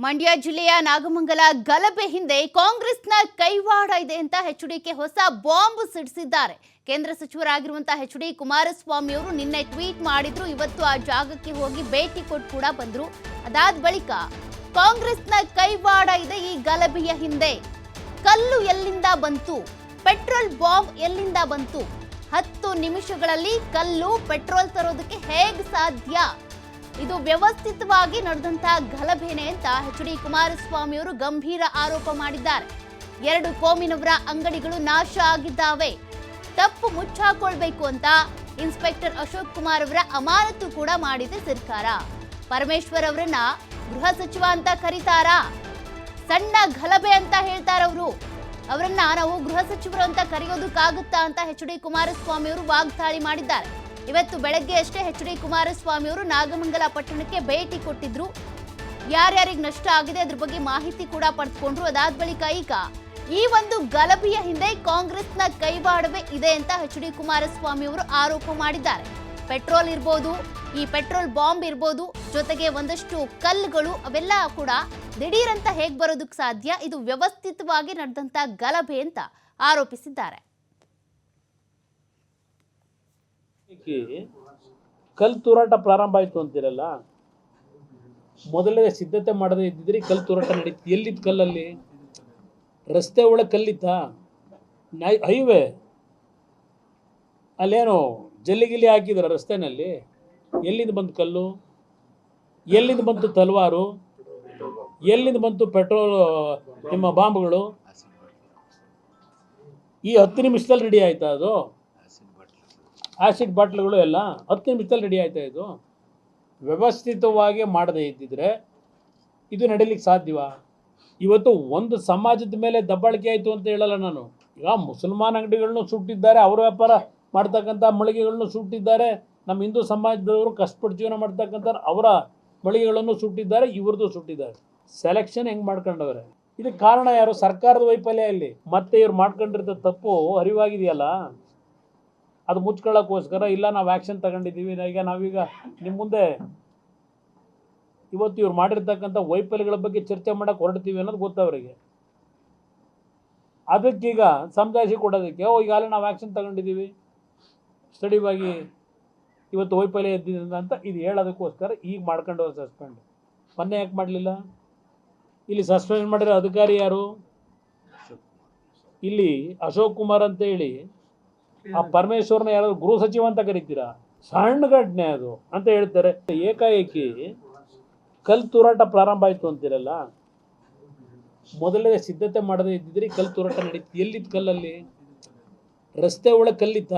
ಮಂಡ್ಯ ಜಿಲ್ಲೆಯ ನಾಗಮಂಗಲ ಗಲಭೆ ಹಿಂದೆ ಕಾಂಗ್ರೆಸ್ನ ಕೈವಾಡ ಇದೆ ಅಂತ ಎಚ್ಡಿಕೆ ಹೊಸ ಬಾಂಬ್ ಸಿಡಿಸಿದ್ದಾರೆ. ಕೇಂದ್ರ ಸಚಿವರಾಗಿರುವಂತಹ ಎಚ್ಡಿ ಕುಮಾರಸ್ವಾಮಿ ಅವರು ನಿನ್ನೆ ಟ್ವೀಟ್ ಮಾಡಿದ್ರು. ಇವತ್ತು ಆ ಜಾಗಕ್ಕೆ ಹೋಗಿ ಭೇಟಿ ಕೊಟ್ಟು ಕೂಡ ಬಂದ್ರು. ಅದಾದ ಬಳಿಕ ಕಾಂಗ್ರೆಸ್ನ ಕೈವಾಡ ಇದೆ ಈ ಗಲಭೆಯ ಹಿಂದೆ. ಕಲ್ಲು ಎಲ್ಲಿಂದ ಬಂತು, ಪೆಟ್ರೋಲ್ ಬಾಂಬ್ ಎಲ್ಲಿಂದ ಬಂತು, 10 ನಿಮಿಷಗಳಲ್ಲಿ ಕಲ್ಲು ಪೆಟ್ರೋಲ್ ತರೋದಕ್ಕೆ ಹೇಗೆ ಸಾಧ್ಯ? ಇದು ವ್ಯವಸ್ಥಿತವಾಗಿ ನಡೆದಂತಹ ಗಲಭೆನೆ ಅಂತ ಎಚ್ಡಿ ಕುಮಾರಸ್ವಾಮಿ ಅವರು ಗಂಭೀರ ಆರೋಪ ಮಾಡಿದ್ದಾರೆ. 2 ಕೋಮಿನವರ ಅಂಗಡಿಗಳು ನಾಶ ಆಗಿದ್ದಾವೆ. ತಪ್ಪು ಮುಚ್ಚಾಕೊಳ್ಬೇಕು ಅಂತ ಇನ್ಸ್ಪೆಕ್ಟರ್ ಅಶೋಕ್ ಕುಮಾರ್ ಅವರ ಅಮಾನತು ಕೂಡ ಮಾಡಿದೆ ಸರ್ಕಾರ. ಪರಮೇಶ್ವರ್ ಅವರನ್ನ ಗೃಹ ಸಚಿವ ಅಂತ ಕರೀತಾರಾ? ಸಣ್ಣ ಗಲಭೆ ಅಂತ ಹೇಳ್ತಾರವರು. ಅವರನ್ನ ನಾವು ಗೃಹ ಸಚಿವರು ಅಂತ ಕರೆಯೋದಕ್ಕಾಗುತ್ತಾ ಅಂತ ಎಚ್ಡಿ ಕುಮಾರಸ್ವಾಮಿ ಅವರು ವಾಗ್ದಾಳಿ ಮಾಡಿದ್ದಾರೆ. ಇವತ್ತು ಬೆಳಗ್ಗೆ ಅಷ್ಟೇ ಎಚ್ಡಿ ಕುಮಾರಸ್ವಾಮಿ ಅವರು ನಾಗಮಂಗಲ ಪಟ್ಟಣಕ್ಕೆ ಭೇಟಿ ಕೊಟ್ಟಿದ್ರು. ಯಾರ್ಯಾರಿಗೆ ನಷ್ಟ ಆಗಿದೆ ಅದ್ರ ಬಗ್ಗೆ ಮಾಹಿತಿ ಕೂಡ ಪಡೆದುಕೊಂಡ್ರು. ಅದಾದ ಬಳಿಕ ಈಗ ಈ ಒಂದು ಗಲಭೆಯ ಹಿಂದೆ ಕಾಂಗ್ರೆಸ್ನ ಕೈವಾಡವೇ ಇದೆ ಅಂತ ಎಚ್ಡಿ ಕುಮಾರಸ್ವಾಮಿ ಅವರು ಆರೋಪ ಮಾಡಿದ್ದಾರೆ. ಪೆಟ್ರೋಲ್ ಇರ್ಬೋದು, ಈ ಪೆಟ್ರೋಲ್ ಬಾಂಬ್ ಇರ್ಬೋದು, ಜೊತೆಗೆ ಒಂದಷ್ಟು ಕಲ್ಲುಗಳು ಅವೆಲ್ಲ ಕೂಡ ದಿಢೀರಂತ ಹೇಗೆ ಬರೋದಕ್ಕೆ ಸಾಧ್ಯ? ಇದು ವ್ಯವಸ್ಥಿತವಾಗಿ ನಡೆದಂತ ಗಲಭೆ ಅಂತ ಆರೋಪಿಸಿದ್ದಾರೆ. ಕಲ್ ತೂರಾಟ ಪ್ರಾರಂಭ ಆಯ್ತು ಅಂತಿರಲ್ಲ, ಮೊದಲೇ ಸಿದ್ಧತೆ ಮಾಡದೇ ಇದ್ದಿದ್ರೆ ಕಲ್ ತೂರಾಟ ನಡೀತು. ಎಲ್ಲಿತ್ತು ಕಲ್ಲಲ್ಲಿ? ರಸ್ತೆ ಒಳಗೆ ಕಲ್ಲಿತ್ತ? ಹೈವೇ ಅಲ್ಲೇನು ಜಲ್ಲಿಗಿಲ್ಲಿ ಹಾಕಿದ್ರ ರಸ್ತೆನಲ್ಲಿ? ಎಲ್ಲಿಂದ ಬಂತು ಕಲ್ಲು? ಎಲ್ಲಿಂದ ಬಂತು ತಲವಾರು? ಎಲ್ಲಿಂದ ಬಂತು ಪೆಟ್ರೋಲ್ ನಿಮ್ಮ ಬಾಂಬ್ಗಳು? ಈ 10 ನಿಮಿಷದಲ್ಲಿ ರೆಡಿ ಆಯ್ತಾ ಅದು? ಆಸಿಡ್ ಬಾಟ್ಲುಗಳು ಎಲ್ಲ 10 ನಿಮಿಷದಲ್ಲಿ ರೆಡಿ ಆಯ್ತಾ? ಇದು ವ್ಯವಸ್ಥಿತವಾಗಿ ಮಾಡದೇ ಇದ್ದಿದ್ರೆ ಇದು ನಡೀಲಿಕ್ಕೆ ಸಾಧ್ಯವಾ? ಇವತ್ತು ಒಂದು ಸಮಾಜದ ಮೇಲೆ ದಬ್ಬಾಳಿಕೆ ಆಯಿತು ಅಂತ ಹೇಳಲ್ಲ ನಾನು. ಈಗ ಮುಸಲ್ಮಾನ್ ಅಂಗಡಿಗಳನ್ನು ಸುಟ್ಟಿದ್ದಾರೆ, ಅವರ ವ್ಯಾಪಾರ ಮಾಡ್ತಕ್ಕಂಥ ಮಳಿಗೆಗಳನ್ನು ಸುಟ್ಟಿದ್ದಾರೆ. ನಮ್ಮ ಹಿಂದೂ ಸಮಾಜದವರು ಕಷ್ಟಪಟ್ಟು ಜೀವನ ಮಾಡ್ತಕ್ಕಂಥ ಅವರ ಮಳಿಗೆಗಳನ್ನು ಸುಟ್ಟಿದ್ದಾರೆ, ಇವ್ರದ್ದು ಸುಟ್ಟಿದ್ದಾರೆ. ಸೆಲೆಕ್ಷನ್ ಹೆಂಗೆ ಮಾಡ್ಕೊಂಡವ್ರೆ? ಇದಕ್ಕೆ ಕಾರಣ ಯಾರು? ಸರ್ಕಾರದ ವೈಫಲ್ಯ. ಇಲ್ಲಿ ಮತ್ತೆ ಇವ್ರು ಮಾಡ್ಕೊಂಡಿರೋ ತಪ್ಪು ಅರಿವಾಗಿದೆಯಲ್ಲ, ಅದು ಮುಚ್ಕೊಳ್ಳೋಕ್ಕೋಸ್ಕರ ಇಲ್ಲ ನಾವು ಆ್ಯಕ್ಷನ್ ತಗೊಂಡಿದ್ದೀವಿ. ಈಗ ನಾವೀಗ ನಿಮ್ಮ ಮುಂದೆ ಇವತ್ತು ಇವ್ರು ಮಾಡಿರ್ತಕ್ಕಂಥ ವೈಫಲ್ಯಗಳ ಬಗ್ಗೆ ಚರ್ಚೆ ಮಾಡೋಕ್ಕೆ ಹೊರಡ್ತೀವಿ ಅನ್ನೋದು ಗೊತ್ತವರಿಗೆ. ಅದಕ್ಕೀಗ ಸಮಜಾಯಿಷಿ ಕೊಡೋದಕ್ಕೆ ಈಗಾಗಲೇ ನಾವು ಆ್ಯಕ್ಷನ್ ತಗೊಂಡಿದ್ದೀವಿ, ಸ್ಟಡಿವಾಗಿ ಇವತ್ತು ವೈಫಲ್ಯ ಎದ್ದಿದೆ ಅಂತ ಇದು ಹೇಳೋದಕ್ಕೋಸ್ಕರ ಈಗ ಮಾಡ್ಕೊಂಡವ್ರು ಸಸ್ಪೆಂಡ್. ಮೊನ್ನೆ ಯಾಕೆ ಮಾಡಲಿಲ್ಲ? ಇಲ್ಲಿ ಸಸ್ಪೆಂಡ್ ಮಾಡಿರೋ ಅಧಿಕಾರಿ ಯಾರು? ಇಲ್ಲಿ ಅಶೋಕ್ ಕುಮಾರ್ ಅಂತ ಹೇಳಿ ಆ ಪರಮೇಶ್ವರ್ನ ಯಾರಾದ್ರು ಗೃಹ ಸಚಿವ ಅಂತ ಕರಿತೀರಾ? ಸಣ್ಣ ಘಟನೆ ಅದು ಅಂತ ಹೇಳ್ತಾರೆ. ಏಕಾಏಕಿ ಕಲ್ ತೂರಾಟ ಪ್ರಾರಂಭ ಆಯ್ತು ಅಂತಿರಲ್ಲ, ಮೊದಲೇ ಸಿದ್ಧತೆ ಮಾಡದೇ ಇದ್ದಿದ್ರೆ ಕಲ್ ತೂರಾಟ ನಡೀತು. ಎಲ್ಲಿತ್ತು ಕಲ್ಲಲ್ಲಿ? ರಸ್ತೆ ಒಳಗೆ ಕಲ್ಲಿತ್ತ?